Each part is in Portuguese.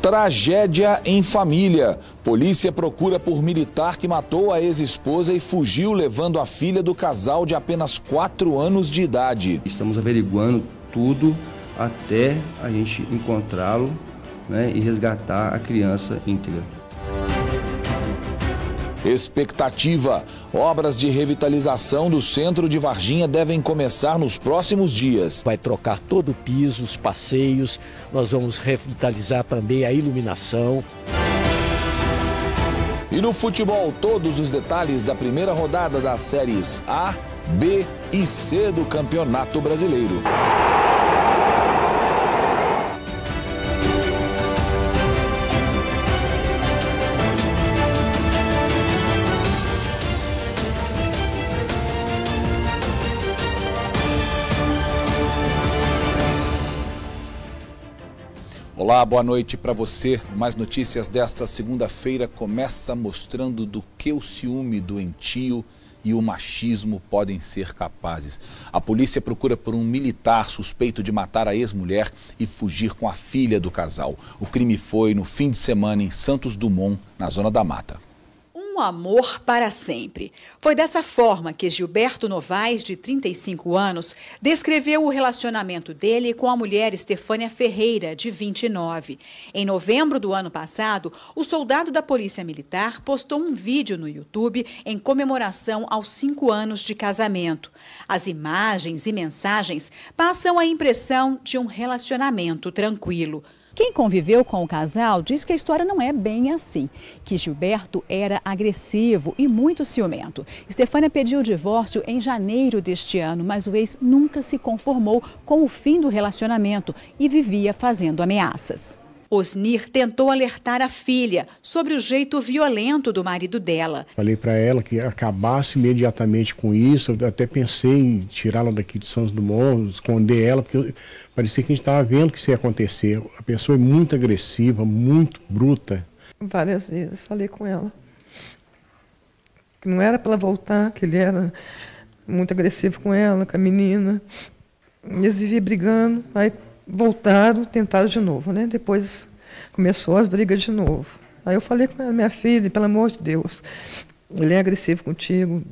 Tragédia em família. Polícia procura por militar que matou a ex-esposa e fugiu levando a filha do casal de apenas 4 anos de idade. Estamos averiguando tudo até a gente encontrá-lo, né, e resgatar a criança íntegra. Expectativa. Obras de revitalização do centro de Varginha devem começar nos próximos dias. Vai trocar todo o piso, os passeios, nós vamos revitalizar também a iluminação. E no futebol, todos os detalhes da primeira rodada das séries A, B e C do Campeonato Brasileiro. Olá, boa noite para você. Mais notícias desta segunda-feira começa mostrando do que o ciúme doentio e o machismo podem ser capazes. A polícia procura por um militar suspeito de matar a ex-mulher e fugir com a filha do casal. O crime foi no fim de semana em Santos Dumont, na Zona da Mata. Um amor para sempre. Foi dessa forma que Gilberto Novaes, de 35 anos, descreveu o relacionamento dele com a mulher Estefânia Ferreira, de 29. Em novembro do ano passado, o soldado da Polícia Militar postou um vídeo no YouTube em comemoração aos 5 anos de casamento. As imagens e mensagens passam a impressão de um relacionamento tranquilo. Quem conviveu com o casal diz que a história não é bem assim, que Gilberto era agressivo e muito ciumento. Estefânia pediu o divórcio em janeiro deste ano, mas o ex nunca se conformou com o fim do relacionamento e vivia fazendo ameaças. Osnir tentou alertar a filha sobre o jeito violento do marido dela. Falei para ela que acabasse imediatamente com isso. Eu até pensei em tirá-la daqui de Santos Dumont, esconder ela, porque parecia que a gente estava vendo que isso ia acontecer. A pessoa é muito agressiva, muito bruta. Várias vezes falei com ela que não era para ela voltar, que ele era muito agressivo com ela, com a menina. Eles viviam brigando, aí voltaram, tentaram de novo, né? Depois começou as brigas de novo. Aí eu falei com ela, minha filha, pelo amor de Deus, ele é agressivo contigo,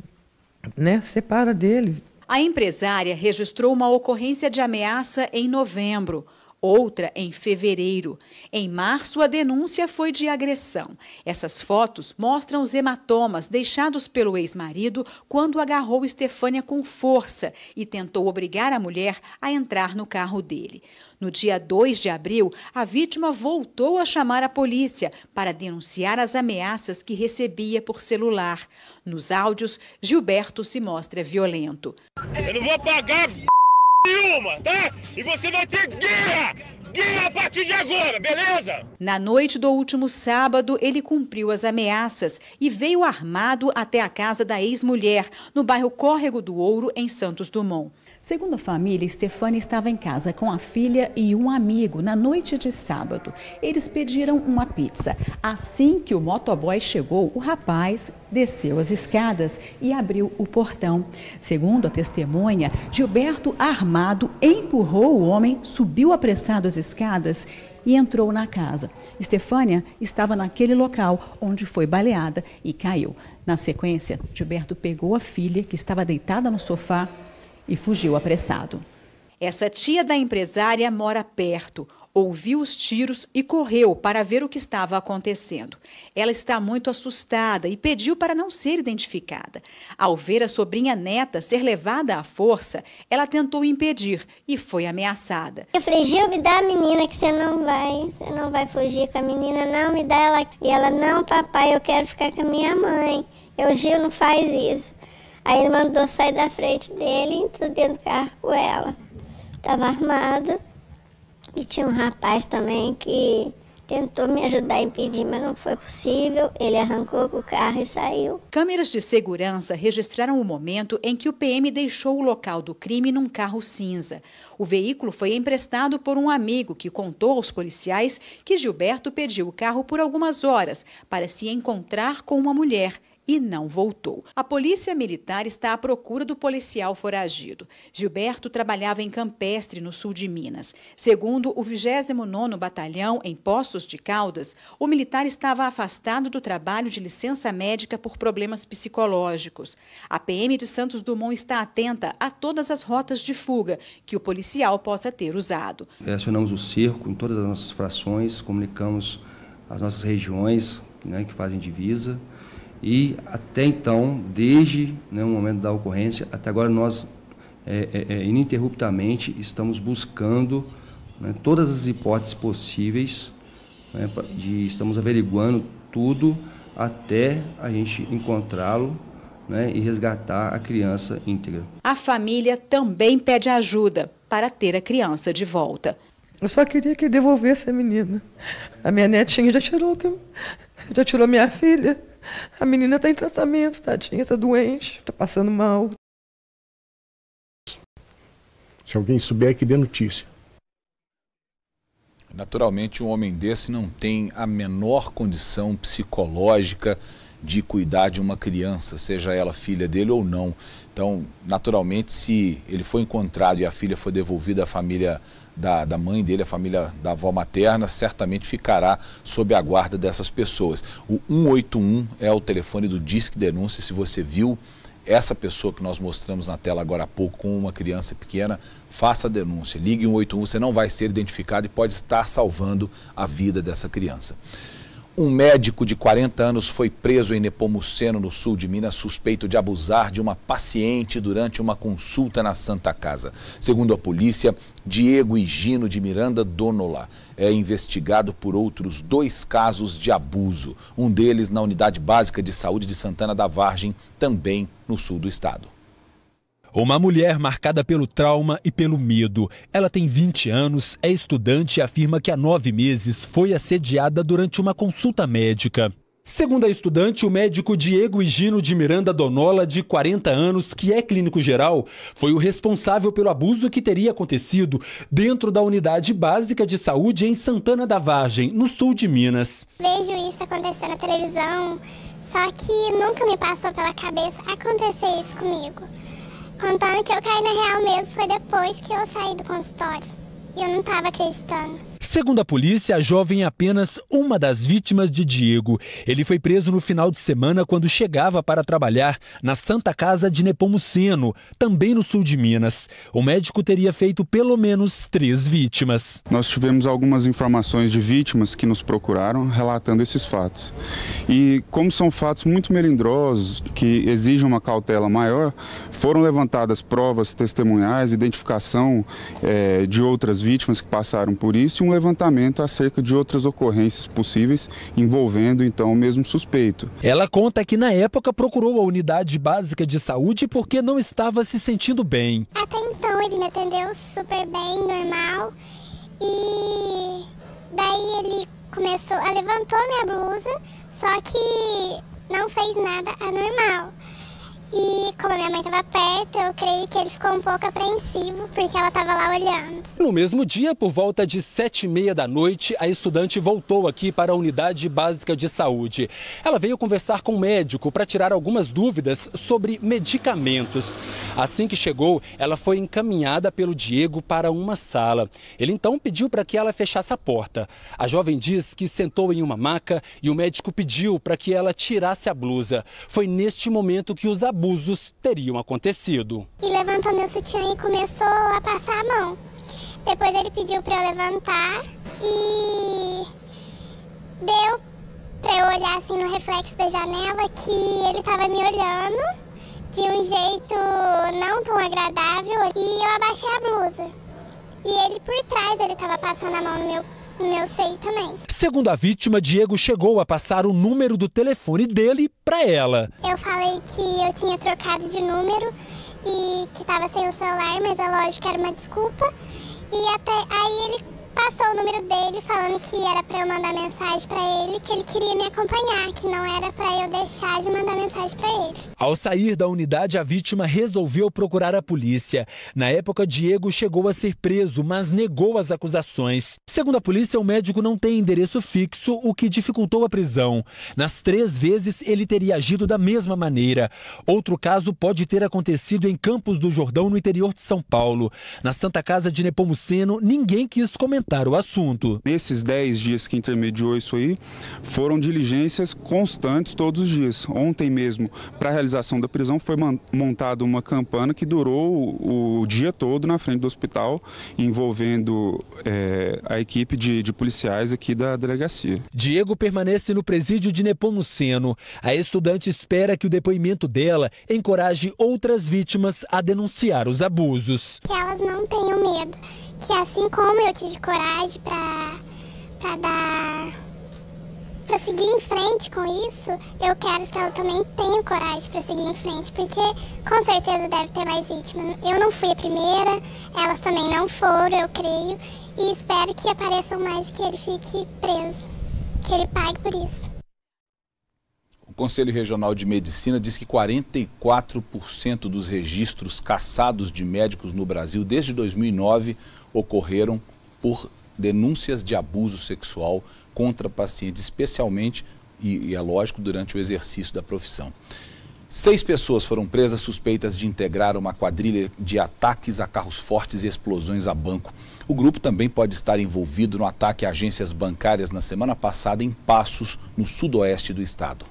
né? Separa dele. A empresária registrou uma ocorrência de ameaça em novembro, outra em fevereiro. Em março, a denúncia foi de agressão. Essas fotos mostram os hematomas deixados pelo ex-marido quando agarrou Estefânia com força e tentou obrigar a mulher a entrar no carro dele. No dia 2 de abril, a vítima voltou a chamar a polícia para denunciar as ameaças que recebia por celular. Nos áudios, Gilberto se mostra violento. Eu não vou pagar nenhuma, tá? E você vai ter guia a partir de agora, beleza? Na noite do último sábado, ele cumpriu as ameaças e veio armado até a casa da ex-mulher, no bairro Córrego do Ouro, em Santos Dumont. Segundo a família, Estefânia estava em casa com a filha e um amigo na noite de sábado. Eles pediram uma pizza. Assim que o motoboy chegou, o rapaz desceu as escadas e abriu o portão. Segundo a testemunha, Gilberto, armado, empurrou o homem, subiu apressado as escadas e entrou na casa. Estefânia estava naquele local onde foi baleada e caiu. Na sequência, Gilberto pegou a filha, que estava deitada no sofá, e fugiu apressado. Essa tia da empresária mora perto, ouviu os tiros e correu para ver o que estava acontecendo. Ela está muito assustada e pediu para não ser identificada. Ao ver a sobrinha neta ser levada à força, ela tentou impedir e foi ameaçada. Eu falei, Gil, me dá a menina que você não vai fugir com a menina, não, me dá ela. E ela, não, papai, eu quero ficar com a minha mãe. Gil, não faz isso. Aí ele mandou sair da frente dele e entrou dentro do carro com ela. Estava armado e tinha um rapaz também que tentou me ajudar a impedir, mas não foi possível. Ele arrancou com o carro e saiu. Câmeras de segurança registraram o momento em que o PM deixou o local do crime num carro cinza. O veículo foi emprestado por um amigo que contou aos policiais que Gilberto pediu o carro por algumas horas para se encontrar com uma mulher e não voltou. A polícia militar está à procura do policial foragido. Gilberto trabalhava em Campestre, no sul de Minas. Segundo o 29º Batalhão, em Poços de Caldas, o militar estava afastado do trabalho de licença médica por problemas psicológicos. A PM de Santos Dumont está atenta a todas as rotas de fuga que o policial possa ter usado. Acionamos o cerco em todas as nossas frações, comunicamos as nossas regiões, né, que fazem divisa, e até então, desde, né, o momento da ocorrência, até agora nós ininterruptamente estamos buscando, né, todas as hipóteses possíveis, né, estamos averiguando tudo até a gente encontrá-lo, né, e resgatar a criança íntegra. A família também pede ajuda para ter a criança de volta. Eu só queria que devolvesse a menina. A minha netinha já tirou minha filha. A menina está em tratamento, tadinha, está doente, está passando mal. Se alguém souber, que dê notícia. Naturalmente, um homem desse não tem a menor condição psicológica de cuidar de uma criança, seja ela filha dele ou não. Então, naturalmente, se ele for encontrado e a filha for devolvida à família da mãe dele, a família da avó materna, certamente ficará sob a guarda dessas pessoas. O 181 é o telefone do Disque Denúncia. Se você viu essa pessoa que nós mostramos na tela agora há pouco com uma criança pequena, faça a denúncia. Ligue 181, você não vai ser identificado e pode estar salvando a vida dessa criança. Um médico de 40 anos foi preso em Nepomuceno, no sul de Minas, suspeito de abusar de uma paciente durante uma consulta na Santa Casa. Segundo a polícia, Diego Higino de Miranda Donola é investigado por outros 2 casos de abuso. Um deles na Unidade Básica de Saúde de Santana da Vargem, também no sul do estado. Uma mulher marcada pelo trauma e pelo medo. Ela tem 20 anos, é estudante e afirma que há 9 meses foi assediada durante uma consulta médica. Segundo a estudante, o médico Diego Higino de Miranda Donola, de 40 anos, que é clínico geral, foi o responsável pelo abuso que teria acontecido dentro da Unidade Básica de Saúde em Santana da Vargem, no sul de Minas. Vejo isso acontecer na televisão, só que nunca me passou pela cabeça acontecer isso comigo. Contando que eu caí na real mesmo foi depois que eu saí do consultório. E eu não estava acreditando. Segundo a polícia, a jovem é apenas uma das vítimas de Diego. Ele foi preso no final de semana quando chegava para trabalhar na Santa Casa de Nepomuceno, também no sul de Minas. O médico teria feito pelo menos 3 vítimas. Nós tivemos algumas informações de vítimas que nos procuraram relatando esses fatos. E como são fatos muito melindrosos, que exigem uma cautela maior, foram levantadas provas testemunhais, identificação de outras vítimas que passaram por isso e um levantamento acerca de outras ocorrências possíveis envolvendo então o mesmo suspeito. Ela conta que na época procurou a Unidade Básica de Saúde porque não estava se sentindo bem. Até então ele me atendeu super bem, normal, e daí ele levantou minha blusa, só que não fez nada anormal. E como a minha mãe estava perto, eu creio que ele ficou um pouco apreensivo, porque ela estava lá olhando. No mesmo dia, por volta de 7h30 da noite, a estudante voltou aqui para a Unidade Básica de Saúde. Ela veio conversar com o médico para tirar algumas dúvidas sobre medicamentos. Assim que chegou, ela foi encaminhada pelo Diego para uma sala. Ele então pediu para que ela fechasse a porta. A jovem diz que sentou em uma maca e o médico pediu para que ela tirasse a blusa. Foi neste momento que os abusos teriam acontecido. E levantou meu sutiã e começou a passar a mão. Depois ele pediu para eu levantar e deu para eu olhar assim no reflexo da janela que ele estava me olhando de um jeito não tão agradável e eu abaixei a blusa. E ele por trás, ele estava passando a mão no meu seio também. Segundo a vítima, Diego chegou a passar o número do telefone dele para ela. Eu falei que eu tinha trocado de número e que estava sem o celular, mas é lógico que era uma desculpa. E até aí ele passou o número dele falando que era para eu mandar mensagem para ele, que ele queria me acompanhar, que não era para eu deixar de mandar mensagem para ele. Ao sair da unidade, a vítima resolveu procurar a polícia. Na época, Diego chegou a ser preso, mas negou as acusações. Segundo a polícia, o médico não tem endereço fixo, o que dificultou a prisão. Nas 3 vezes, ele teria agido da mesma maneira. Outro caso pode ter acontecido em Campos do Jordão, no interior de São Paulo. Na Santa Casa de Nepomuceno, ninguém quis comentar o assunto. Nesses 10 dias que intermediou isso aí, foram diligências constantes todos os dias. Ontem mesmo, para a realização da prisão, foi montada uma campana que durou o dia todo na frente do hospital, envolvendo a equipe de policiais aqui da delegacia. Diego permanece no presídio de Nepomuceno. A estudante espera que o depoimento dela encoraje outras vítimas a denunciar os abusos. Que elas não tenham medo. Que assim como eu tive coragem para seguir em frente com isso, eu quero que ela também tenha coragem para seguir em frente, porque com certeza deve ter mais vítimas. Eu não fui a primeira, elas também não foram, eu creio, e espero que apareçam mais e que ele fique preso, que ele pague por isso. O Conselho Regional de Medicina diz que 44% dos registros cassados de médicos no Brasil desde 2009 ocorreram por denúncias de abuso sexual contra pacientes, especialmente, e é lógico, durante o exercício da profissão. 6 pessoas foram presas suspeitas de integrar uma quadrilha de ataques a carros fortes e explosões a banco. O grupo também pode estar envolvido no ataque a agências bancárias na semana passada em Passos, no sudoeste do estado.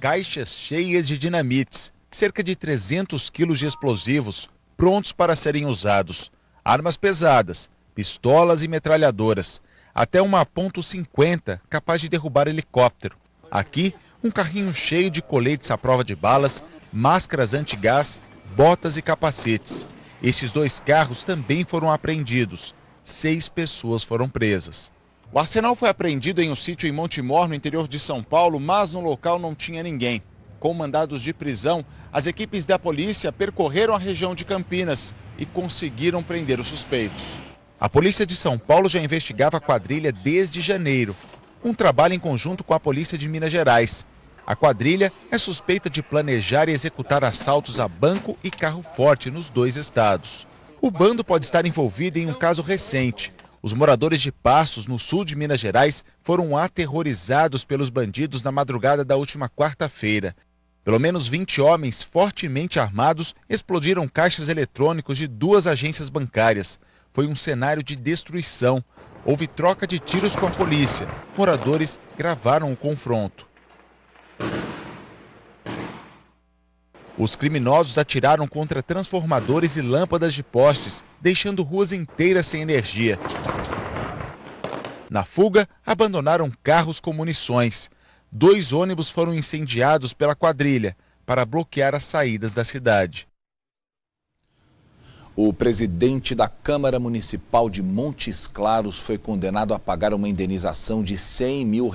Caixas cheias de dinamites, cerca de 300 quilos de explosivos, prontos para serem usados. Armas pesadas, pistolas e metralhadoras. Até uma .50 capaz de derrubar helicóptero. Aqui, um carrinho cheio de coletes à prova de balas, máscaras antigás, botas e capacetes. Estes 2 carros também foram apreendidos. 6 pessoas foram presas. O arsenal foi apreendido em um sítio em Montemor, no interior de São Paulo, mas no local não tinha ninguém. Com mandados de prisão, as equipes da polícia percorreram a região de Campinas e conseguiram prender os suspeitos. A polícia de São Paulo já investigava a quadrilha desde janeiro. Um trabalho em conjunto com a polícia de Minas Gerais. A quadrilha é suspeita de planejar e executar assaltos a banco e carro forte nos 2 estados. O bando pode estar envolvido em um caso recente. Os moradores de Passos, no sul de Minas Gerais, foram aterrorizados pelos bandidos na madrugada da última quarta-feira. Pelo menos 20 homens fortemente armados explodiram caixas eletrônicos de 2 agências bancárias. Foi um cenário de destruição. Houve troca de tiros com a polícia. Moradores gravaram o confronto. Os criminosos atiraram contra transformadores e lâmpadas de postes, deixando ruas inteiras sem energia. Na fuga, abandonaram carros com munições. 2 ônibus foram incendiados pela quadrilha para bloquear as saídas da cidade. O presidente da Câmara Municipal de Montes Claros foi condenado a pagar uma indenização de R$100 mil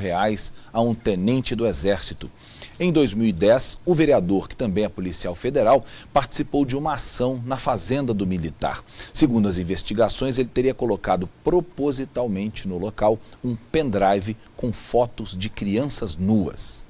a um tenente do Exército. Em 2010, o vereador, que também é policial federal, participou de uma ação na fazenda do militar. Segundo as investigações, ele teria colocado propositalmente no local um pendrive com fotos de crianças nuas.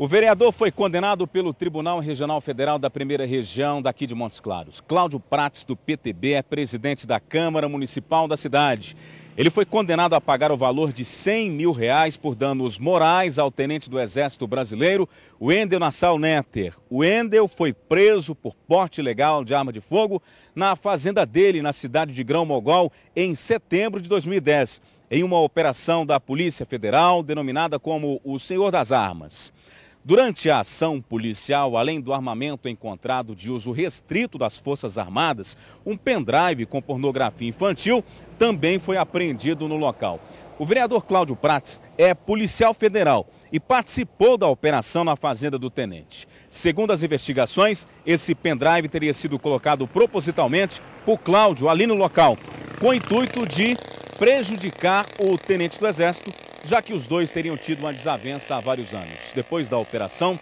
O vereador foi condenado pelo Tribunal Regional Federal da Primeira Região daqui de Montes Claros. Cláudio Prates, do PTB, é presidente da Câmara Municipal da cidade. Ele foi condenado a pagar o valor de R$100 mil por danos morais ao tenente do Exército Brasileiro, Wendel Nassau Netter. O Wendel foi preso por porte ilegal de arma de fogo na fazenda dele, na cidade de Grão-Mogol, em setembro de 2010, em uma operação da Polícia Federal denominada como o Senhor das Armas. Durante a ação policial, além do armamento encontrado de uso restrito das Forças Armadas, um pendrive com pornografia infantil também foi apreendido no local. O vereador Cláudio Prates é policial federal e participou da operação na fazenda do tenente. Segundo as investigações, esse pendrive teria sido colocado propositalmente por Cláudio ali no local, com o intuito de prejudicar o tenente do Exército, já que os dois teriam tido uma desavença há vários anos. Depois da operação,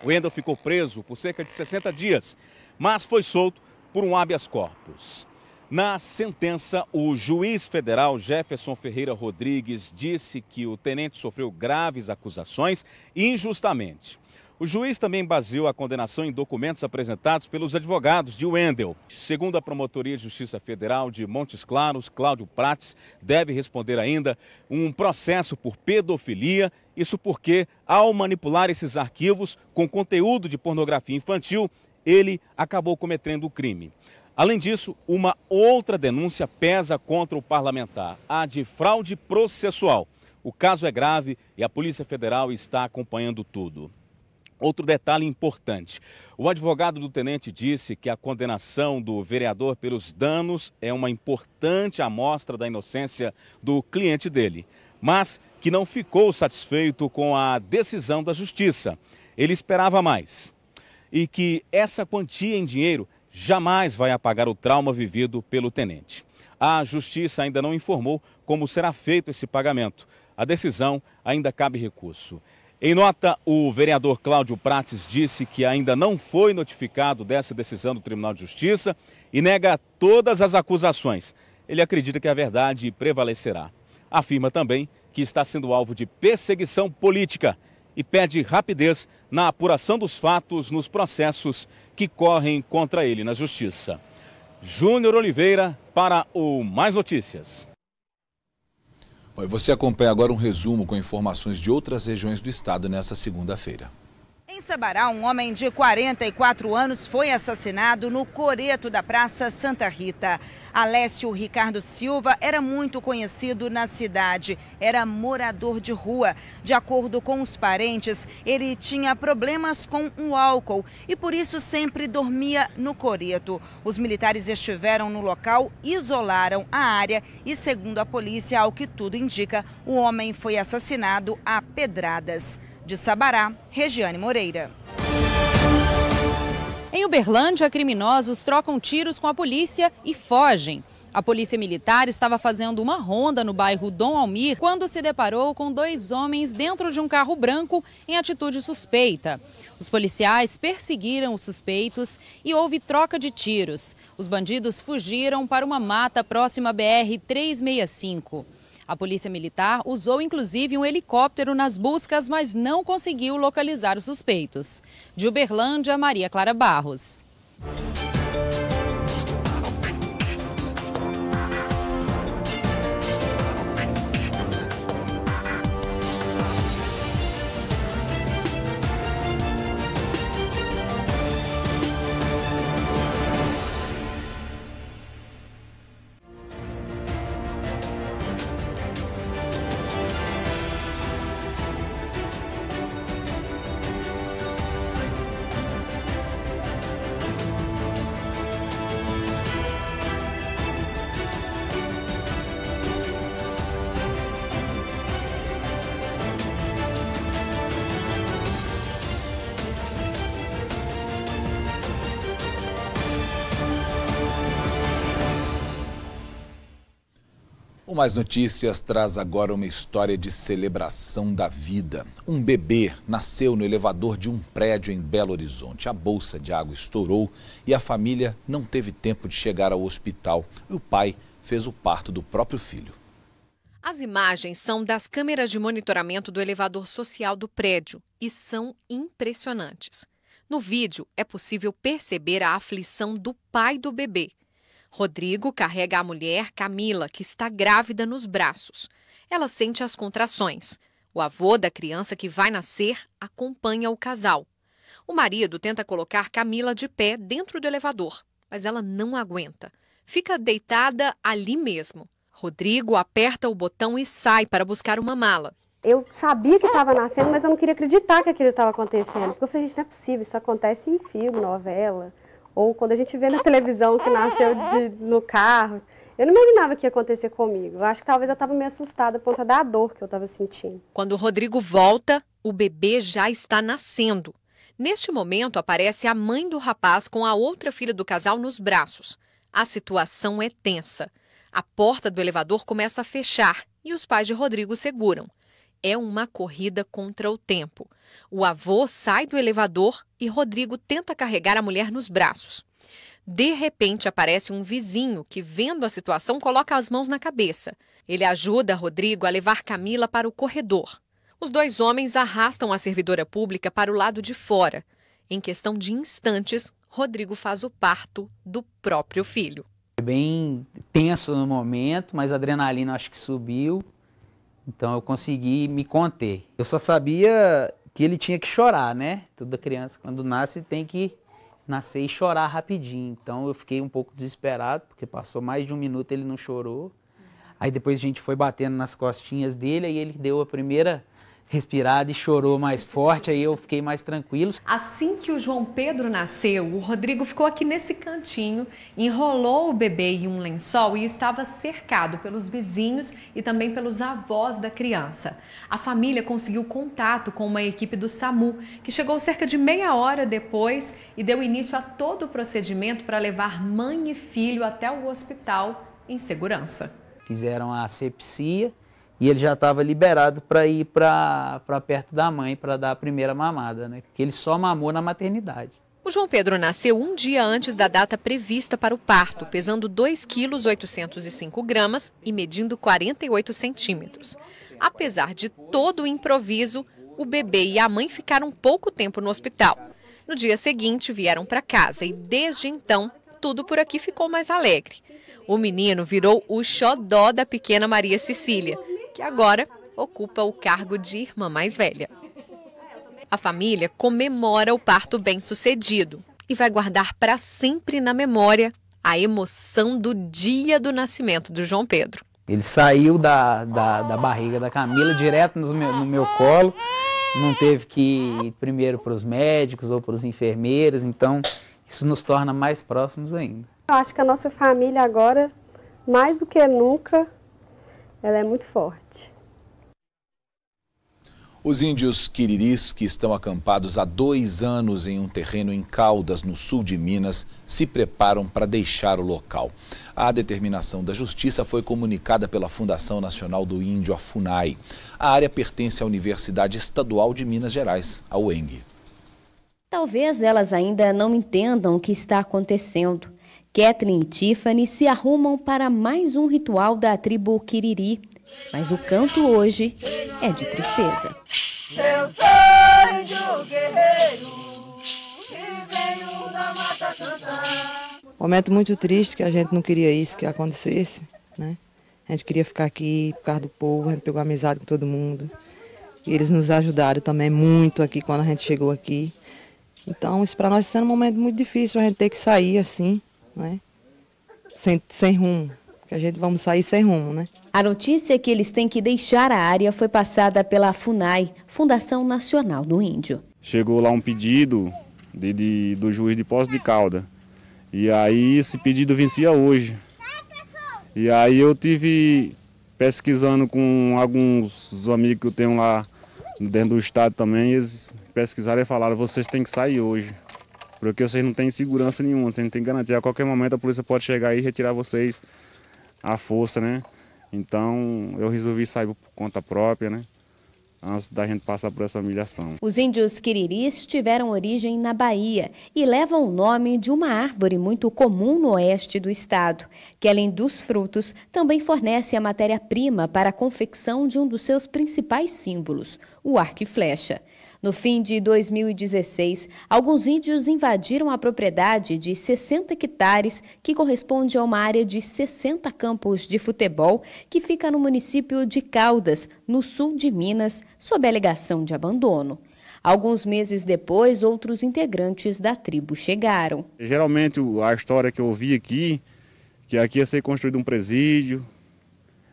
o Wendel ficou preso por cerca de 60 dias, mas foi solto por um habeas corpus. Na sentença, o juiz federal Jefferson Ferreira Rodrigues disse que o tenente sofreu graves acusações injustamente. O juiz também baseou a condenação em documentos apresentados pelos advogados de Wendel. Segundo a Promotoria de Justiça Federal de Montes Claros, Cláudio Prates deve responder ainda um processo por pedofilia. Isso porque, ao manipular esses arquivos com conteúdo de pornografia infantil, ele acabou cometendo o crime. Além disso, uma outra denúncia pesa contra o parlamentar, a de fraude processual. O caso é grave e a Polícia Federal está acompanhando tudo. Outro detalhe importante, o advogado do tenente disse que a condenação do vereador pelos danos é uma importante amostra da inocência do cliente dele, mas que não ficou satisfeito com a decisão da justiça. Ele esperava mais e que essa quantia em dinheiro jamais vai apagar o trauma vivido pelo tenente. A justiça ainda não informou como será feito esse pagamento. A decisão ainda cabe recurso. Em nota, o vereador Cláudio Prates disse que ainda não foi notificado dessa decisão do Tribunal de Justiça e nega todas as acusações. Ele acredita que a verdade prevalecerá. Afirma também que está sendo alvo de perseguição política e pede rapidez na apuração dos fatos nos processos que correm contra ele na Justiça. Júnior Oliveira para o Mais Notícias. Você acompanha agora um resumo com informações de outras regiões do estado nessa segunda-feira. Em Sabará, um homem de 44 anos foi assassinado no coreto da Praça Santa Rita. Alessio Ricardo Silva era muito conhecido na cidade, era morador de rua. De acordo com os parentes, ele tinha problemas com o álcool e por isso sempre dormia no coreto. Os militares estiveram no local, isolaram a área e, segundo a polícia, ao que tudo indica, o homem foi assassinado a pedradas. De Sabará, Regiane Moreira. Em Uberlândia, criminosos trocam tiros com a polícia e fogem. A polícia militar estava fazendo uma ronda no bairro Dom Almir quando se deparou com 2 homens dentro de um carro branco em atitude suspeita. Os policiais perseguiram os suspeitos e houve troca de tiros. Os bandidos fugiram para uma mata próxima à BR-365. A polícia militar usou inclusive um helicóptero nas buscas, mas não conseguiu localizar os suspeitos. De Uberlândia, Maria Clara Barros. O Mais Notícias traz agora uma história de celebração da vida. Um bebê nasceu no elevador de um prédio em Belo Horizonte. A bolsa de água estourou e a família não teve tempo de chegar ao hospital. E o pai fez o parto do próprio filho. As imagens são das câmeras de monitoramento do elevador social do prédio e são impressionantes. No vídeo é possível perceber a aflição do pai do bebê. Rodrigo carrega a mulher Camila, que está grávida, nos braços. Ela sente as contrações. O avô da criança que vai nascer acompanha o casal. O marido tenta colocar Camila de pé dentro do elevador, mas ela não aguenta. Fica deitada ali mesmo. Rodrigo aperta o botão e sai para buscar uma mala. Eu sabia que estava nascendo, mas eu não queria acreditar que aquilo estava acontecendo. Porque eu falei, gente, não é possível, isso acontece em filme, novela. Ou quando a gente vê na televisão que nasceu no carro. Eu não imaginava que ia acontecer comigo. Eu acho que talvez eu estava meio assustada por conta da dor que eu estava sentindo. Quando o Rodrigo volta, o bebê já está nascendo. Neste momento, aparece a mãe do rapaz com a outra filha do casal nos braços. A situação é tensa. A porta do elevador começa a fechar e os pais de Rodrigo seguram. É uma corrida contra o tempo. O avô sai do elevador e Rodrigo tenta carregar a mulher nos braços. De repente, aparece um vizinho que, vendo a situação, coloca as mãos na cabeça. Ele ajuda Rodrigo a levar Camila para o corredor. Os dois homens arrastam a servidora pública para o lado de fora. Em questão de instantes, Rodrigo faz o parto do próprio filho. Foi bem tenso no momento, mas a adrenalina acho que subiu, então eu consegui me conter. Eu só sabia que ele tinha que chorar, né? Toda criança, quando nasce, tem que nascer e chorar rapidinho. Então eu fiquei um pouco desesperado, porque passou mais de 1 minuto e ele não chorou. Aí depois a gente foi batendo nas costinhas dele, aí ele deu a primeira respirada e chorou mais forte, aí eu fiquei mais tranquilo. Assim que o João Pedro nasceu, o Rodrigo ficou aqui nesse cantinho, enrolou o bebê em um lençol e estava cercado pelos vizinhos e também pelos avós da criança. A família conseguiu contato com uma equipe do SAMU, que chegou cerca de meia hora depois e deu início a todo o procedimento para levar mãe e filho até o hospital em segurança. Fizeram a asepsia e ele já estava liberado para ir para perto da mãe para dar a primeira mamada, né? Porque ele só mamou na maternidade. O João Pedro nasceu um dia antes da data prevista para o parto, pesando 2,805 kg e medindo 48 centímetros. Apesar de todo o improviso, o bebê e a mãe ficaram pouco tempo no hospital. No dia seguinte, vieram para casa e, desde então, tudo por aqui ficou mais alegre. O menino virou o xodó da pequena Maria Cecília, que agora ocupa o cargo de irmã mais velha. A família comemora o parto bem-sucedido e vai guardar para sempre na memória a emoção do dia do nascimento do João Pedro. Ele saiu da barriga da Camila direto no meu colo, não teve que ir primeiro para os médicos ou para os enfermeiros, então isso nos torna mais próximos ainda. Eu acho que a nossa família agora, mais do que nunca, ela é muito forte. Os índios quiriris, que estão acampados há 2 anos em um terreno em Caldas, no sul de Minas, se preparam para deixar o local. A determinação da Justiça foi comunicada pela Fundação Nacional do Índio, a FUNAI. A área pertence à Universidade Estadual de Minas Gerais, a UENG. Talvez elas ainda não entendam o que está acontecendo. Kathleen e Tiffany se arrumam para mais um ritual da tribo Quiriri, mas o canto hoje é de tristeza. Eu sou índio guerreiro, que venho da mata cantar. Momento muito triste, que a gente não queria isso que acontecesse, né? A gente queria ficar aqui por causa do povo, a gente pegou amizade com todo mundo. E eles nos ajudaram também muito aqui quando a gente chegou aqui. Então, isso para nós está sendo um momento muito difícil, a gente ter que sair assim, né? Sem rumo, que a gente vamos sair sem rumo, né? A notícia que eles têm que deixar a área foi passada pela FUNAI, Fundação Nacional do Índio. Chegou lá um pedido do juiz de Poços de Caldas, e aí esse pedido vencia hoje. E aí eu tive pesquisando com alguns amigos que eu tenho lá dentro do estado também, eles pesquisaram e falaram: vocês têm que sair hoje, porque vocês não têm segurança nenhuma, vocês não têm garantia. A qualquer momento a polícia pode chegar aí e retirar vocês à força, né? Então eu resolvi sair por conta própria, né? Antes da gente passar por essa humilhação. Os índios quiriris tiveram origem na Bahia e levam o nome de uma árvore muito comum no oeste do estado, que além dos frutos, também fornece a matéria-prima para a confecção de um dos seus principais símbolos, o arco e flecha. No fim de 2016, alguns índios invadiram a propriedade de 60 hectares, que corresponde a uma área de 60 campos de futebol, que fica no município de Caldas, no sul de Minas, sob alegação de abandono. Alguns meses depois, outros integrantes da tribo chegaram. Geralmente a história que eu ouvi aqui, que aqui ia ser construído um presídio,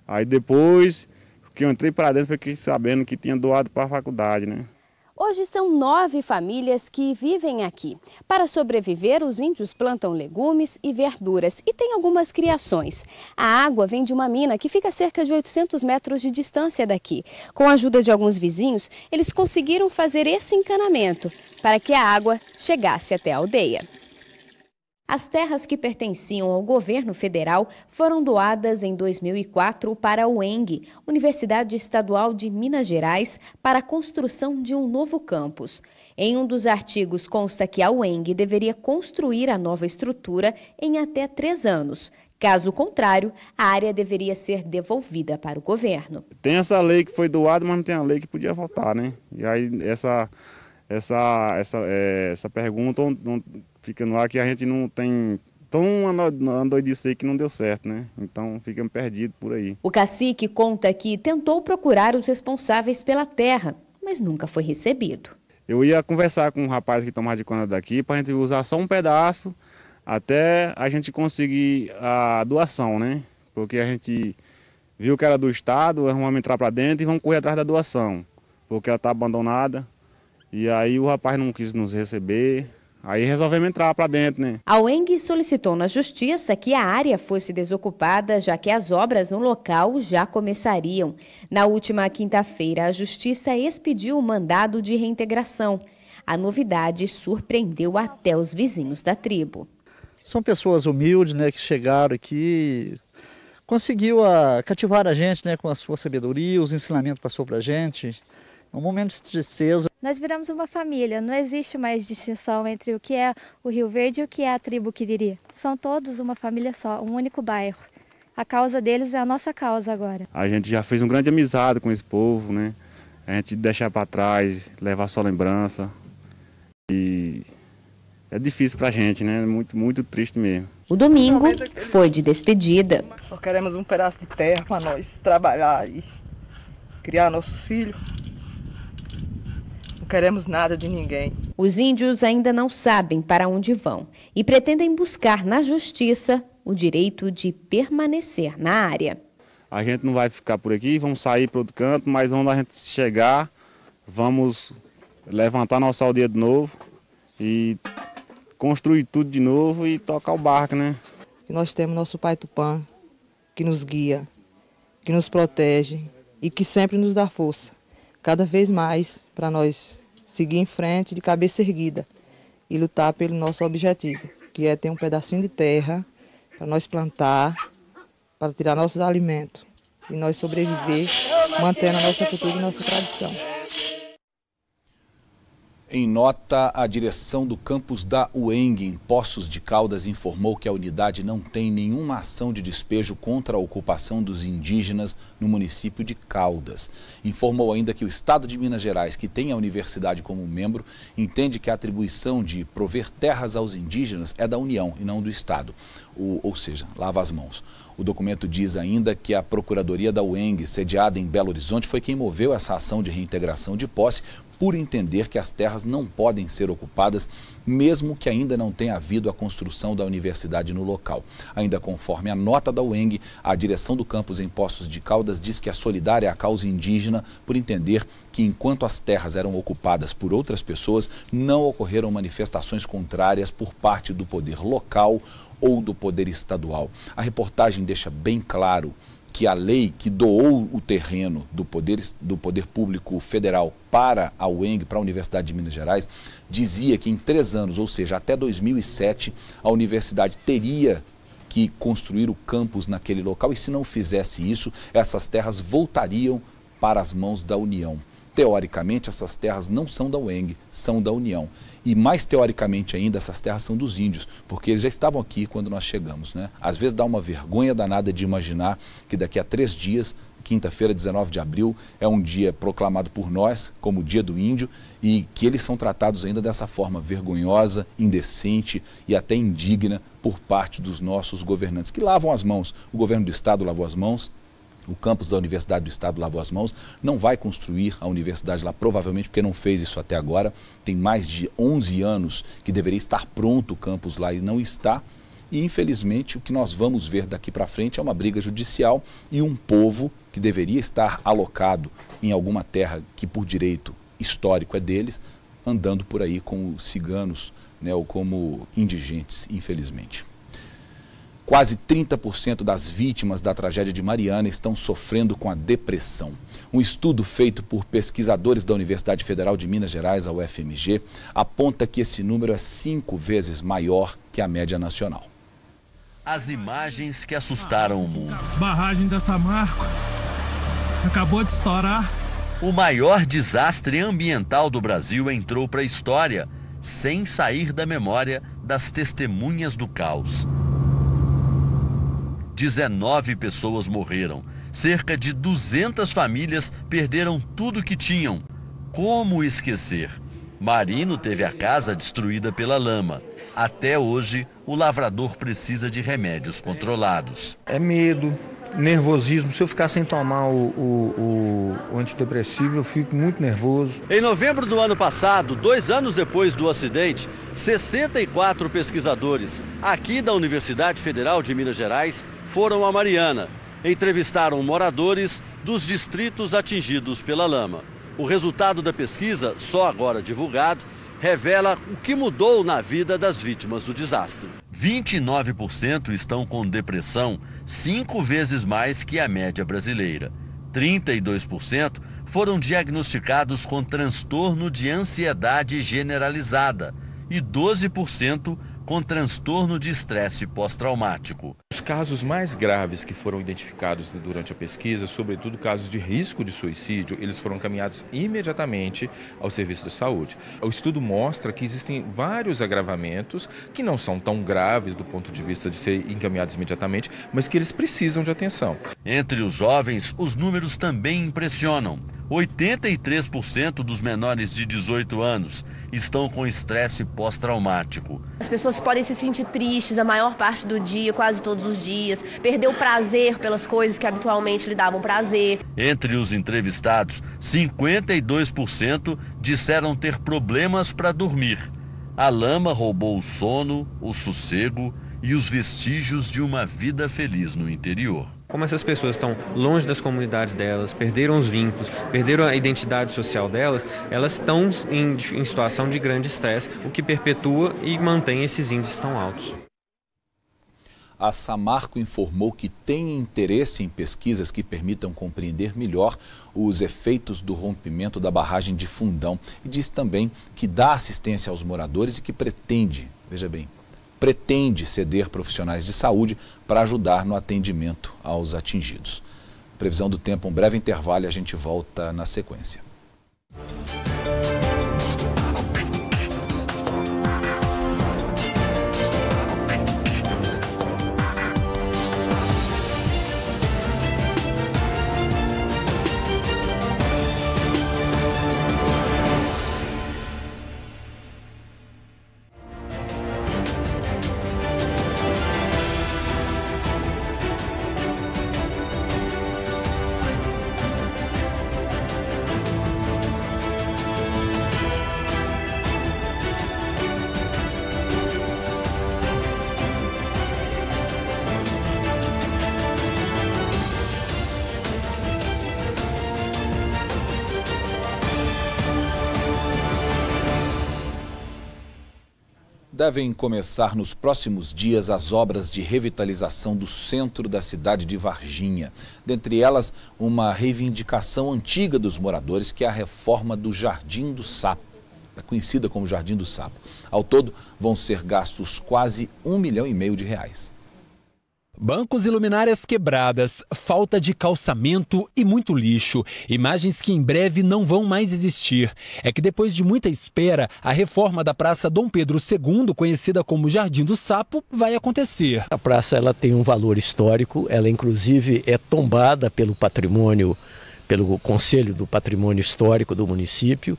aí depois que eu entrei para dentro, fiquei sabendo que tinha doado para a faculdade, né? Hoje são 9 famílias que vivem aqui. Para sobreviver, os índios plantam legumes e verduras e têm algumas criações. A água vem de uma mina que fica a cerca de 800 metros de distância daqui. Com a ajuda de alguns vizinhos, eles conseguiram fazer esse encanamento para que a água chegasse até a aldeia. As terras que pertenciam ao governo federal foram doadas em 2004 para a UENG, Universidade Estadual de Minas Gerais, para a construção de um novo campus. Em um dos artigos consta que a UENG deveria construir a nova estrutura em até 3 anos. Caso contrário, a área deveria ser devolvida para o governo. Tem essa lei que foi doada, mas não tem a lei que podia voltar, né? E aí essa pergunta fica no ar que a gente não tem tão doidice aí que não deu certo, né? Então fica perdido por aí. O cacique conta que tentou procurar os responsáveis pela terra, mas nunca foi recebido. Eu ia conversar com um rapaz que tomava de conta daqui para a gente usar só um pedaço até a gente conseguir a doação, né? Porque a gente viu que era do Estado, vamos entrar para dentro e vamos correr atrás da doação, porque ela está abandonada. E aí o rapaz não quis nos receber, aí resolvemos entrar para dentro, né? A UENG solicitou na Justiça que a área fosse desocupada, já que as obras no local já começariam. Na última quinta-feira, a Justiça expediu o mandado de reintegração. A novidade surpreendeu até os vizinhos da tribo. São pessoas humildes, né, que chegaram aqui, conseguiu cativar a gente, né, com a sua sabedoria, os ensinamentos que passou para a gente. É um momento de tristeza. Nós viramos uma família, não existe mais distinção entre o que é o Rio Verde e o que é a tribo Quiriri. São todos uma família só, um único bairro. A causa deles é a nossa causa agora. A gente já fez uma grande amizade com esse povo, né? A gente deixar para trás, levar só lembrança. E é difícil para a gente, né? Muito triste mesmo. O domingo foi de despedida. Só queremos um pedaço de terra para nós trabalhar e criar nossos filhos. Não queremos nada de ninguém. Os índios ainda não sabem para onde vão e pretendem buscar na justiça o direito de permanecer na área. A gente não vai ficar por aqui, vamos sair para outro canto, mas onde a gente chegar, vamos levantar nossa aldeia de novo e construir tudo de novo e tocar o barco, né? Nós temos nosso pai Tupã, que nos guia, que nos protege e que sempre nos dá força, cada vez mais, para nós seguir em frente de cabeça erguida e lutar pelo nosso objetivo, que é ter um pedacinho de terra para nós plantar, para tirar nossos alimentos e nós sobreviver, mantendo a nossa cultura e nossa tradição. Em nota, a direção do campus da UENG em Poços de Caldas informou que a unidade não tem nenhuma ação de despejo contra a ocupação dos indígenas no município de Caldas. Informou ainda que o Estado de Minas Gerais, que tem a universidade como membro, entende que a atribuição de prover terras aos indígenas é da União e não do Estado, ou seja, lava as mãos. O documento diz ainda que a Procuradoria da UENG, sediada em Belo Horizonte, foi quem moveu essa ação de reintegração de posse, por entender que as terras não podem ser ocupadas, mesmo que ainda não tenha havido a construção da universidade no local. Ainda conforme a nota da UENG, a direção do campus em Poços de Caldas diz que é solidária à causa indígena por entender que enquanto as terras eram ocupadas por outras pessoas, não ocorreram manifestações contrárias por parte do poder local ou do poder estadual. A reportagem deixa bem claro que a lei que doou o terreno do poder público federal para a UENG, para a Universidade de Minas Gerais, dizia que em 3 anos, ou seja, até 2007, a universidade teria que construir o campus naquele local e se não fizesse isso, essas terras voltariam para as mãos da União. Teoricamente, essas terras não são da UENG, são da União. E mais teoricamente ainda, essas terras são dos índios, porque eles já estavam aqui quando nós chegamos, né? Às vezes dá uma vergonha danada de imaginar que daqui a 3 dias, quinta-feira, 19 de abril, é um dia proclamado por nós como o Dia do Índio e que eles são tratados ainda dessa forma vergonhosa, indecente e até indigna por parte dos nossos governantes, que lavam as mãos. O governo do Estado lavou as mãos. O campus da Universidade do Estado lavou as mãos, não vai construir a universidade lá, provavelmente porque não fez isso até agora. Tem mais de 11 anos que deveria estar pronto o campus lá e não está. E, infelizmente, o que nós vamos ver daqui para frente é uma briga judicial e um povo que deveria estar alocado em alguma terra que, por direito histórico, é deles, andando por aí como ciganos, né, ou como indigentes, infelizmente. Quase 30% das vítimas da tragédia de Mariana estão sofrendo com a depressão. Um estudo feito por pesquisadores da Universidade Federal de Minas Gerais, a UFMG, aponta que esse número é 5 vezes maior que a média nacional. As imagens que assustaram o mundo. Barragem da Samarco acabou de estourar. O maior desastre ambiental do Brasil entrou para a história, sem sair da memória das testemunhas do caos. 19 pessoas morreram. Cerca de 200 famílias perderam tudo que tinham. Como esquecer? Marino teve a casa destruída pela lama. Até hoje, o lavrador precisa de remédios controlados. É medo, nervosismo. Se eu ficar sem tomar o antidepressivo, eu fico muito nervoso. Em novembro do ano passado, 2 anos depois do acidente, 64 pesquisadores aqui da Universidade Federal de Minas Gerais foram a Mariana. Entrevistaram moradores dos distritos atingidos pela lama. O resultado da pesquisa, só agora divulgado, revela o que mudou na vida das vítimas do desastre. 29% estão com depressão, 5 vezes mais que a média brasileira. 32% foram diagnosticados com transtorno de ansiedade generalizada e 12% com transtorno de estresse pós-traumático. Os casos mais graves que foram identificados durante a pesquisa, sobretudo casos de risco de suicídio, eles foram encaminhados imediatamente ao serviço de saúde. O estudo mostra que existem vários agravamentos que não são tão graves do ponto de vista de ser encaminhados imediatamente, mas que eles precisam de atenção. Entre os jovens, os números também impressionam. 83% dos menores de 18 anos estão com estresse pós-traumático. As pessoas podem se sentir tristes a maior parte do dia, quase todos os dias, perder o prazer pelas coisas que habitualmente lhe davam prazer. Entre os entrevistados, 52% disseram ter problemas para dormir. A lama roubou o sono, o sossego e os vestígios de uma vida feliz no interior. Como essas pessoas estão longe das comunidades delas, perderam os vínculos, perderam a identidade social delas, elas estão em situação de grande estresse, o que perpetua e mantém esses índices tão altos. A Samarco informou que tem interesse em pesquisas que permitam compreender melhor os efeitos do rompimento da barragem de Fundão e diz também que dá assistência aos moradores e que pretende, veja bem, pretende ceder profissionais de saúde para ajudar no atendimento aos atingidos. Previsão do tempo, um breve intervalo e a gente volta na sequência. Devem começar nos próximos dias as obras de revitalização do centro da cidade de Varginha. Dentre elas, uma reivindicação antiga dos moradores, que é a reforma do Jardim do Sapo. É conhecida como Jardim do Sapo. Ao todo, vão ser gastos quase R$1,5 milhão. Bancos e luminárias quebradas, falta de calçamento e muito lixo. Imagens que em breve não vão mais existir. É que depois de muita espera, a reforma da Praça Dom Pedro II, conhecida como Jardim do Sapo, vai acontecer. A praça ela tem um valor histórico, ela inclusive é tombada pelo patrimônio, pelo Conselho do Patrimônio Histórico do município.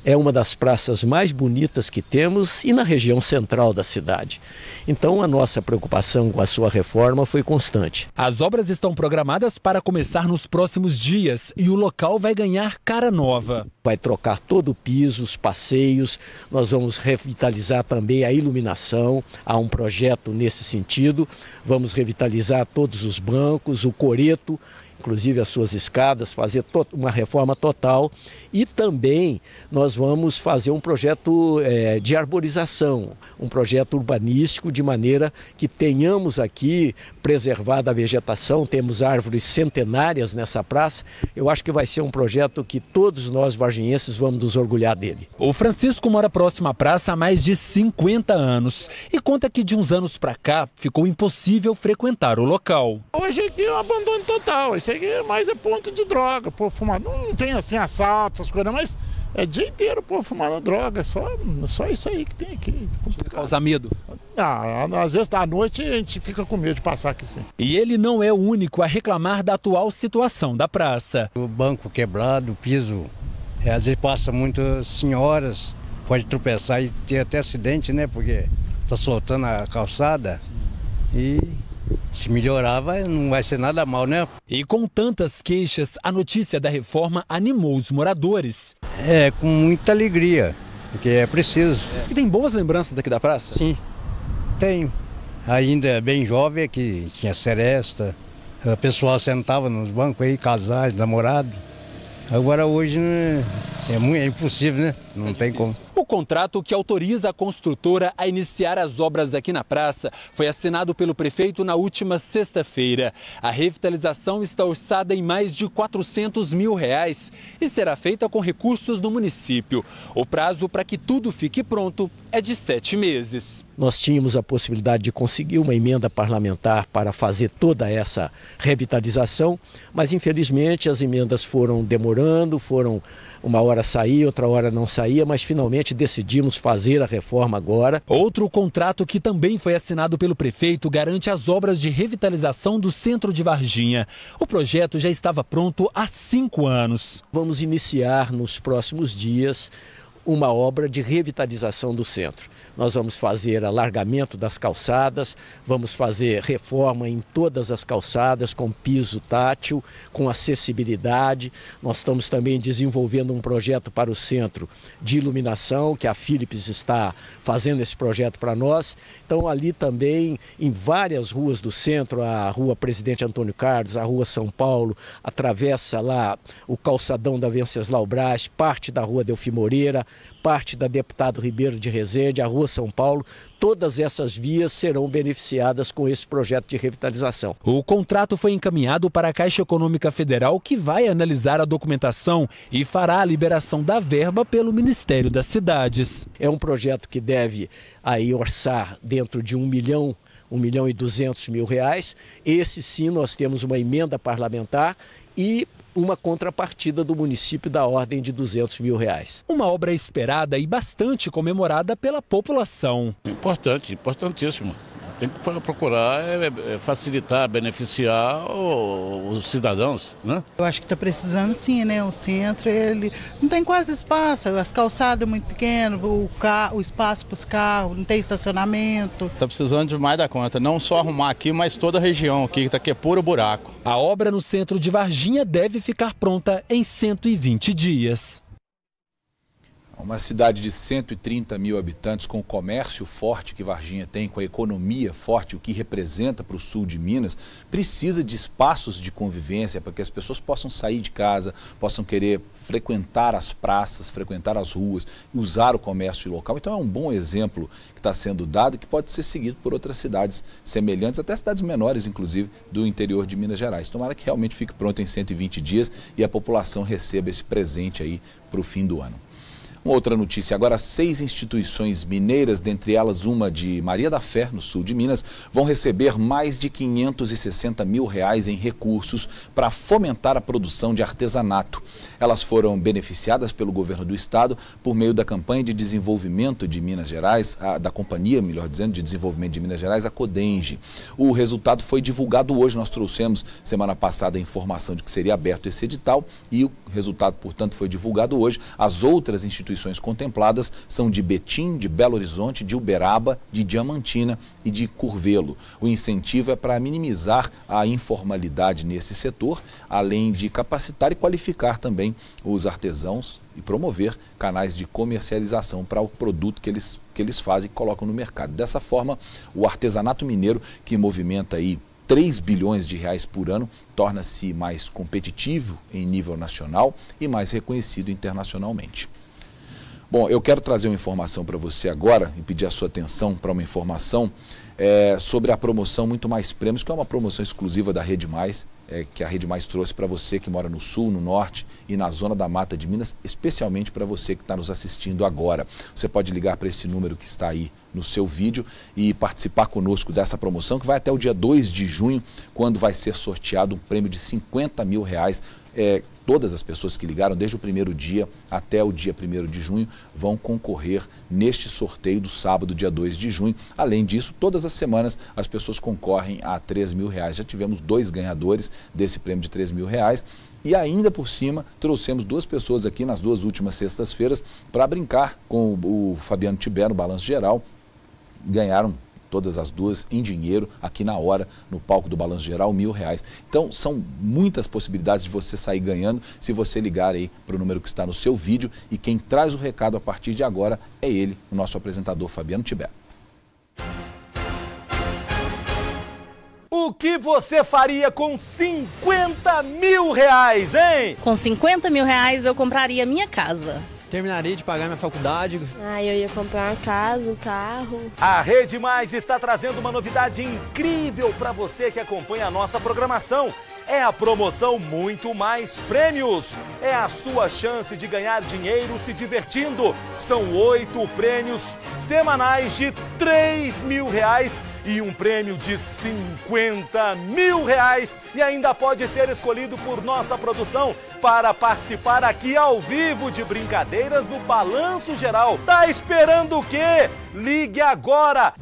É uma das praças mais bonitas que temos e na região central da cidade. Então a nossa preocupação com a sua reforma foi constante. As obras estão programadas para começar nos próximos dias e o local vai ganhar cara nova. Vai trocar todo o piso, os passeios, nós vamos revitalizar também a iluminação, há um projeto nesse sentido. Vamos revitalizar todos os bancos, o coreto inclusive as suas escadas, fazer uma reforma total. E também nós vamos fazer um projeto de arborização, um projeto urbanístico, de maneira que tenhamos aqui preservada a vegetação, temos árvores centenárias nessa praça. Eu acho que vai ser um projeto que todos nós varginhenses vamos nos orgulhar dele. O Francisco mora próximo à praça há mais de 50 anos e conta que de uns anos para cá ficou impossível frequentar o local. Hoje aqui é um abandono total, isso aqui mais é ponto de droga, pô, fumar. Não tem assim assalto, essas coisas, mas é dia inteiro, pô, fumando droga, só isso aí que tem aqui. Causa medo? Às vezes à noite a gente fica com medo de passar aqui sim. E ele não é o único a reclamar da atual situação da praça. O banco quebrado, o piso, às vezes passa muitas senhoras, pode tropeçar e ter até acidente, né? Porque tá soltando a calçada e se melhorar não vai ser nada mal, né? E com tantas queixas, a notícia da reforma animou os moradores. Com muita alegria, porque é preciso. Você tem boas lembranças aqui da praça? Sim, tenho. Ainda bem jovem aqui, tinha seresta, o pessoal sentava nos bancos aí, casais, namorados. Agora hoje é impossível, né? Não tem como. O contrato que autoriza a construtora a iniciar as obras aqui na praça foi assinado pelo prefeito na última sexta-feira. A revitalização está orçada em mais de R$400 mil e será feita com recursos do município. O prazo para que tudo fique pronto é de 7 meses. Nós tínhamos a possibilidade de conseguir uma emenda parlamentar para fazer toda essa revitalização, mas infelizmente as emendas foram demorando, uma hora saía, outra hora não saía, mas finalmente decidimos fazer a reforma agora. Outro contrato que também foi assinado pelo prefeito garante as obras de revitalização do centro de Varginha. O projeto já estava pronto há 5 anos. Vamos iniciar nos próximos dias uma obra de revitalização do centro. Nós vamos fazer alargamento das calçadas, vamos fazer reforma em todas as calçadas com piso tátil, com acessibilidade. Nós estamos também desenvolvendo um projeto para o centro de iluminação, que a Philips está fazendo esse projeto para nós. Então ali também, em várias ruas do centro, a Rua Presidente Antônio Carlos, a Rua São Paulo, atravessa lá o calçadão da Venceslau Braz, parte da Rua Delfim Moreira, parte da Deputado Ribeiro de Rezende, a Rua São Paulo, todas essas vias serão beneficiadas com esse projeto de revitalização. O contrato foi encaminhado para a Caixa Econômica Federal, que vai analisar a documentação e fará a liberação da verba pelo Ministério das Cidades. É um projeto que deve aí orçar dentro de R$1 milhão e 200 mil. Esse sim nós temos uma emenda parlamentar e uma contrapartida do município da ordem de R$200 mil. Uma obra esperada e bastante comemorada pela população. Importante, importantíssimo. Tem que procurar facilitar, beneficiar os cidadãos, né? Eu acho que está precisando sim, né? O centro, ele não tem quase espaço, as calçadas muito pequenas, o espaço para os carros, não tem estacionamento. Está precisando demais da conta, não só arrumar aqui, mas toda a região aqui, que é puro buraco. A obra no centro de Varginha deve ficar pronta em 120 dias. Uma cidade de 130 mil habitantes, com o comércio forte que Varginha tem, com a economia forte, o que representa para o sul de Minas, precisa de espaços de convivência para que as pessoas possam sair de casa, possam querer frequentar as praças, frequentar as ruas e usar o comércio local. Então é um bom exemplo que está sendo dado e que pode ser seguido por outras cidades semelhantes, até cidades menores, inclusive, do interior de Minas Gerais. Tomara que realmente fique pronto em 120 dias e a população receba esse presente aí para o fim do ano. Uma outra notícia, agora 6 instituições mineiras, dentre elas uma de Maria da Fé, no sul de Minas, vão receber mais de R$560 mil em recursos para fomentar a produção de artesanato. Elas foram beneficiadas pelo governo do estado por meio da campanha de desenvolvimento de Minas Gerais, da companhia, melhor dizendo, de desenvolvimento de Minas Gerais, a Codenge. O resultado foi divulgado hoje, nós trouxemos semana passada a informação de que seria aberto esse edital e o resultado, portanto, foi divulgado hoje. As outras instituições contempladas são de Betim, de Belo Horizonte, de Uberaba, de Diamantina e de Curvelo. O incentivo é para minimizar a informalidade nesse setor, além de capacitar e qualificar também os artesãos e promover canais de comercialização para o produto que eles fazem e colocam no mercado. Dessa forma, o artesanato mineiro, que movimenta aí 3 bilhões de reais por ano, torna-se mais competitivo em nível nacional e mais reconhecido internacionalmente. Bom, eu quero trazer uma informação para você agora e pedir a sua atenção para uma informação sobre a promoção Muito Mais Prêmios, que é uma promoção exclusiva da Rede Mais, que a Rede Mais trouxe para você que mora no sul, no norte e na zona da Mata de Minas, especialmente para você que está nos assistindo agora. Você pode ligar para esse número que está aí no seu vídeo e participar conosco dessa promoção, que vai até o dia 2 de junho, quando vai ser sorteado um prêmio de R$50 mil. Todas as pessoas que ligaram desde o primeiro dia até o dia 1º de junho vão concorrer neste sorteio do sábado, dia 2 de junho. Além disso, todas as semanas as pessoas concorrem a R$3 mil. Já tivemos 2 ganhadores desse prêmio de R$3 mil. E ainda por cima, trouxemos 2 pessoas aqui nas 2 últimas sextas-feiras para brincar com o Fabiano Tibé no Balanço Geral. Ganharam todas as 2 em dinheiro, aqui na hora, no palco do Balanço Geral, R$1.000. Então, são muitas possibilidades de você sair ganhando se você ligar aí para o número que está no seu vídeo. E quem traz o recado a partir de agora é ele, o nosso apresentador Fabiano Tibé. O que você faria com R$50 mil, hein? Com R$50 mil eu compraria minha casa. Terminaria de pagar minha faculdade. Eu ia comprar uma casa, um carro. A Rede Mais está trazendo uma novidade incrível para você que acompanha a nossa programação. É a promoção Muito Mais Prêmios. É a sua chance de ganhar dinheiro se divertindo. São 8 prêmios semanais de R$3 mil e um prêmio de R$50 mil. E ainda pode ser escolhido por nossa produção para participar aqui ao vivo de brincadeiras no Balanço Geral. Tá esperando o quê? Ligue agora!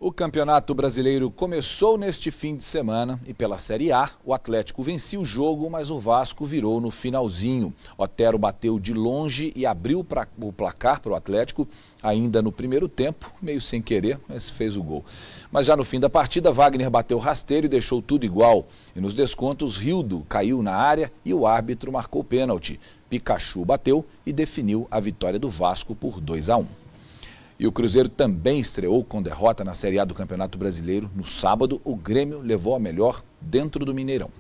O Campeonato Brasileiro começou neste fim de semana e pela Série A, o Atlético vencia o jogo, mas o Vasco virou no finalzinho. Otero bateu de longe e abriu o placar para o Atlético ainda no primeiro tempo, meio sem querer, mas fez o gol. Mas já no fim da partida, Wagner bateu rasteiro e deixou tudo igual. E nos descontos, Rildo caiu na área e o árbitro marcou pênalti. Pikachu bateu e definiu a vitória do Vasco por 2-1. E o Cruzeiro também estreou com derrota na Série A do Campeonato Brasileiro. No sábado, o Grêmio levou a melhor dentro do Mineirão.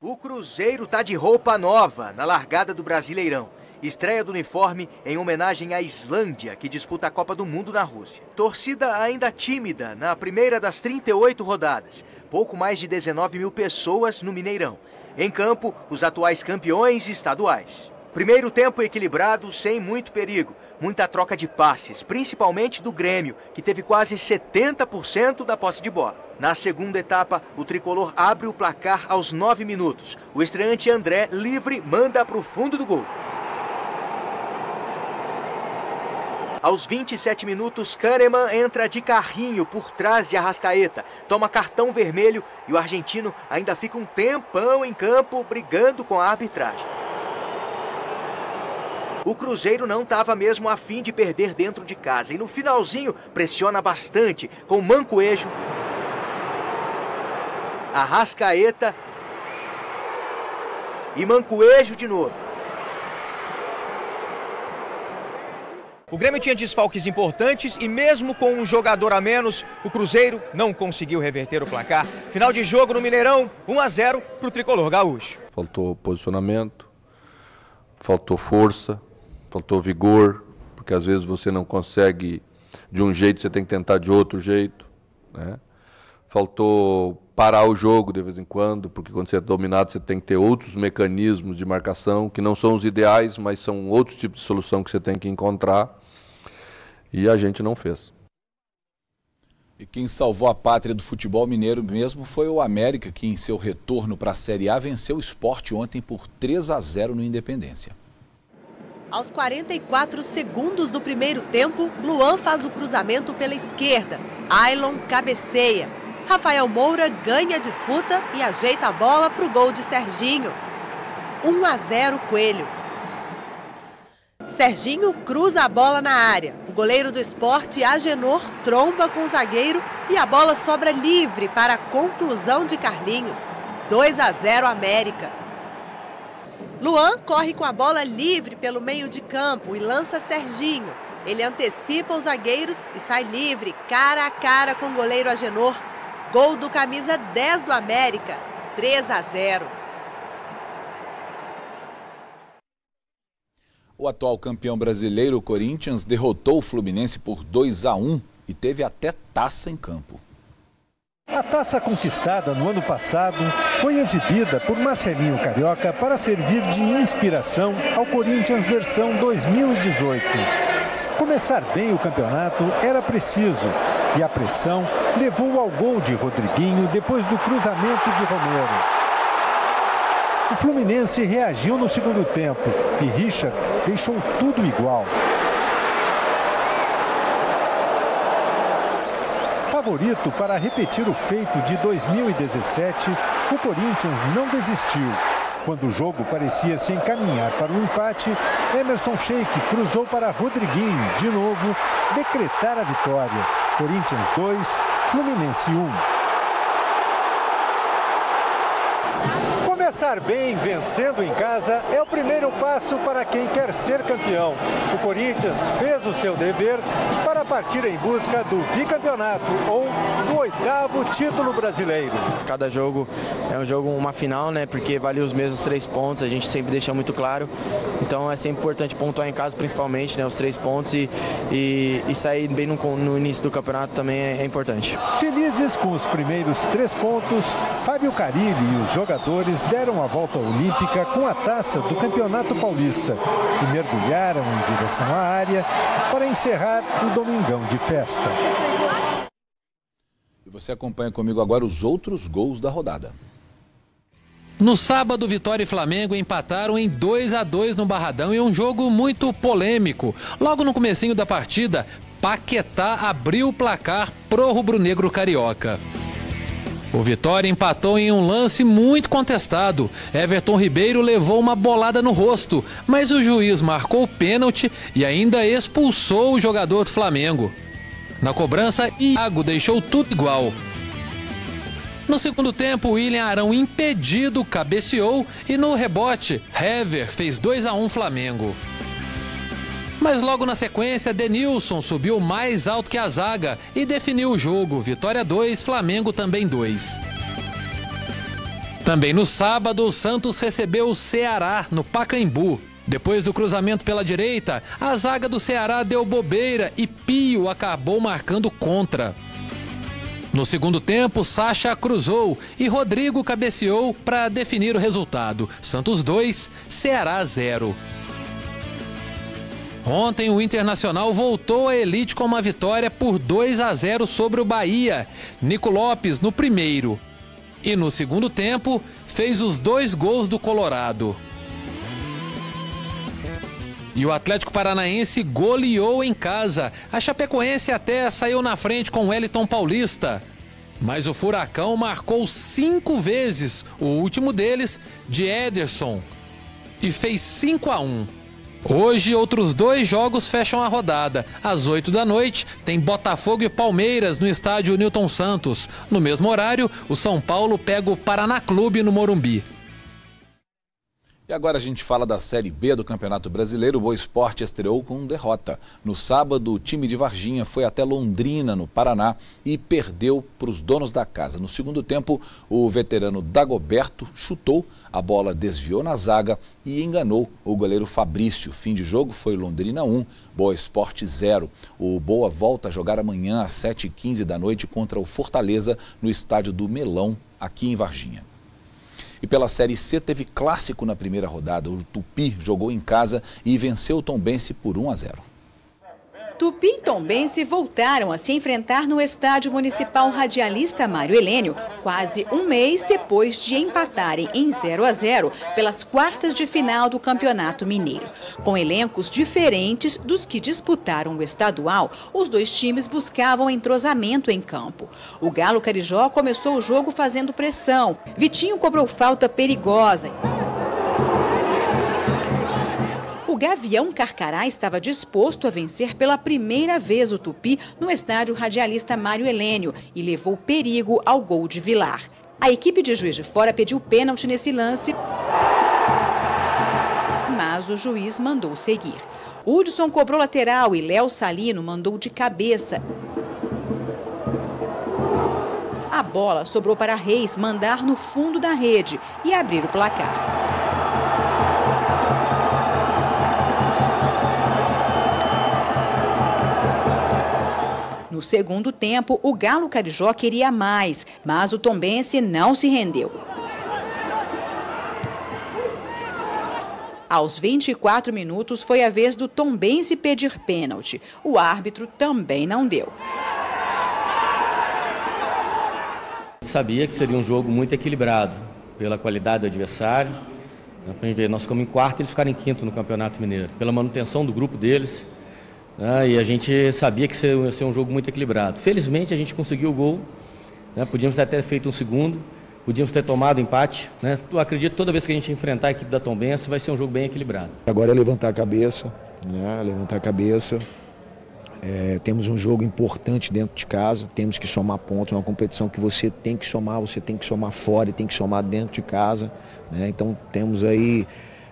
O Cruzeiro está de roupa nova na largada do Brasileirão. Estreia do uniforme em homenagem à Islândia, que disputa a Copa do Mundo na Rússia. Torcida ainda tímida na primeira das 38 rodadas. Pouco mais de 19 mil pessoas no Mineirão. Em campo, os atuais campeões estaduais. Primeiro tempo equilibrado, sem muito perigo. Muita troca de passes, principalmente do Grêmio, que teve quase 70% da posse de bola. Na segunda etapa, o tricolor abre o placar aos 9 minutos. O estreante André, livre, manda para o fundo do gol. Aos 27 minutos, Kahneman entra de carrinho por trás de Arrascaeta. Toma cartão vermelho e o argentino ainda fica um tempão em campo brigando com a arbitragem. O Cruzeiro não estava mesmo a fim de perder dentro de casa e no finalzinho pressiona bastante com Mancoejo, Arrascaeta e Mancoejo de novo. O Grêmio tinha desfalques importantes e mesmo com um jogador a menos, o Cruzeiro não conseguiu reverter o placar. Final de jogo no Mineirão, 1-0 para o tricolor gaúcho. Faltou posicionamento, faltou força. Faltou vigor, porque às vezes você não consegue de um jeito, você tem que tentar de outro jeito, né? Faltou parar o jogo de vez em quando, porque quando você é dominado você tem que ter outros mecanismos de marcação, que não são os ideais, mas são outros tipos de solução que você tem que encontrar, e a gente não fez. E quem salvou a pátria do futebol mineiro mesmo foi o América, que em seu retorno para a Série A venceu o Sport ontem por 3-0 no Independência. Aos 44 segundos do primeiro tempo, Luan faz o cruzamento pela esquerda. Ailon cabeceia. Rafael Moura ganha a disputa e ajeita a bola para o gol de Serginho. 1-0 Coelho. Serginho cruza a bola na área. O goleiro do Sport, Agenor, tromba com o zagueiro e a bola sobra livre para a conclusão de Carlinhos. 2-0 América. Luan corre com a bola livre pelo meio de campo e lança Serginho. Ele antecipa os zagueiros e sai livre, cara a cara com o goleiro Agenor. Gol do camisa 10 do América, 3-0. O atual campeão brasileiro, o Corinthians, derrotou o Fluminense por 2-1 e teve até taça em campo. A taça conquistada no ano passado foi exibida por Marcelinho Carioca para servir de inspiração ao Corinthians versão 2018. Começar bem o campeonato era preciso e a pressão levou ao gol de Rodriguinho depois do cruzamento de Romero. O Fluminense reagiu no segundo tempo e Richard deixou tudo igual. Favorito para repetir o feito de 2017, o Corinthians não desistiu. Quando o jogo parecia se encaminhar para o empate, Emerson Sheik cruzou para Rodriguinho, de novo, decretar a vitória. Corinthians 2, Fluminense 1. Começar bem vencendo em casa é o primeiro passo para quem quer ser campeão. O Corinthians fez o seu dever para partir em busca do bicampeonato ou do 8º título brasileiro. Cada jogo é um jogo, uma final, né? Porque vale os mesmos 3 pontos, a gente sempre deixa muito claro. Então é sempre importante pontuar em casa, principalmente, né? Os 3 pontos e sair bem no início do campeonato também é importante. Felizes com os primeiros 3 pontos, Fábio Carilli e os jogadores deram a volta olímpica com a taça do Campeonato Paulista e mergulharam em direção à área para encerrar o domingão de festa. E você acompanha comigo agora os outros gols da rodada. No sábado, Vitória e Flamengo empataram em 2-2 no Barradão em um jogo muito polêmico. Logo no comecinho da partida, Paquetá abriu o placar pro rubro-negro carioca. O Vitória empatou em um lance muito contestado. Everton Ribeiro levou uma bolada no rosto, mas o juiz marcou o pênalti e ainda expulsou o jogador do Flamengo. Na cobrança, Iago deixou tudo igual. No segundo tempo, William Arão, impedido, cabeceou e no rebote, Hever fez 2-1 Flamengo. Mas logo na sequência, Denilson subiu mais alto que a zaga e definiu o jogo. Vitória 2, Flamengo também 2. Também no sábado, o Santos recebeu o Ceará no Pacaembu. Depois do cruzamento pela direita, a zaga do Ceará deu bobeira e Pio acabou marcando contra. No segundo tempo, Sacha cruzou e Rodrigo cabeceou para definir o resultado. Santos 2, Ceará 0. Ontem o Internacional voltou à elite com uma vitória por 2-0 sobre o Bahia. Nico Lopes no primeiro. E no segundo tempo fez os 2 gols do Colorado. E o Atlético Paranaense goleou em casa. A Chapecoense até saiu na frente com o Wellington Paulista. Mas o Furacão marcou 5 vezes, o último deles de Ederson. E fez 5-1. Hoje, outros 2 jogos fecham a rodada. Às 8 da noite, tem Botafogo e Palmeiras no estádio Newton Santos. No mesmo horário, o São Paulo pega o Paraná Clube no Morumbi. E agora a gente fala da Série B do Campeonato Brasileiro. O Boa Esporte estreou com derrota. No sábado, o time de Varginha foi até Londrina, no Paraná, e perdeu para os donos da casa. No segundo tempo, o veterano Dagoberto chutou, a bola desviou na zaga e enganou o goleiro Fabrício. Fim de jogo foi Londrina 1, Boa Esporte 0. O Boa volta a jogar amanhã às 7h15 da noite contra o Fortaleza no estádio do Melão, aqui em Varginha. E pela Série C teve clássico na primeira rodada. O Tupi jogou em casa e venceu o Tombense por 1-0. Tupi e Tombense voltaram a se enfrentar no Estádio Municipal Radialista Mário Helênio, quase um mês depois de empatarem em 0-0 pelas quartas de final do Campeonato Mineiro. Com elencos diferentes dos que disputaram o estadual, os dois times buscavam entrosamento em campo. O Galo Carijó começou o jogo fazendo pressão. Vitinho cobrou falta perigosa. O Gavião Carcará estava disposto a vencer pela primeira vez o Tupi no estádio Radialista Mário Helênio e levou perigo ao gol de Vilar. A equipe de Juiz de Fora pediu pênalti nesse lance, mas o juiz mandou seguir. Hudson cobrou lateral e Léo Salino mandou de cabeça. A bola sobrou para Reis mandar no fundo da rede e abrir o placar. No segundo tempo, o Galo Carijó queria mais, mas o Tombense não se rendeu. Aos 24 minutos, foi a vez do Tombense pedir pênalti. O árbitro também não deu. Sabia que seria um jogo muito equilibrado, pela qualidade do adversário. Nós ficamos em quarto e eles ficaram em quinto no Campeonato Mineiro, pela manutenção do grupo deles. E a gente sabia que ia ser um jogo muito equilibrado. Felizmente a gente conseguiu o gol, podíamos até ter feito um segundo, podíamos ter tomado empate. Eu acredito que toda vez que a gente enfrentar a equipe da Tombense vai ser um jogo bem equilibrado. Agora é levantar a cabeça, temos um jogo importante dentro de casa, temos que somar pontos, é uma competição que você tem que somar fora e tem que somar dentro de casa. Então temos aí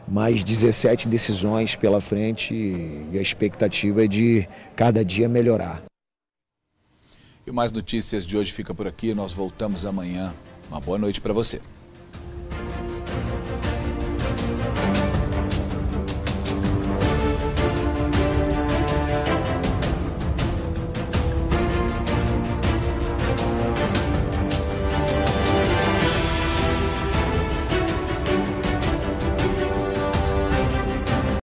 mais 17 decisões pela frente e a expectativa é de cada dia melhorar. E mais notícias de hoje fica por aqui, nós voltamos amanhã. Uma boa noite para você.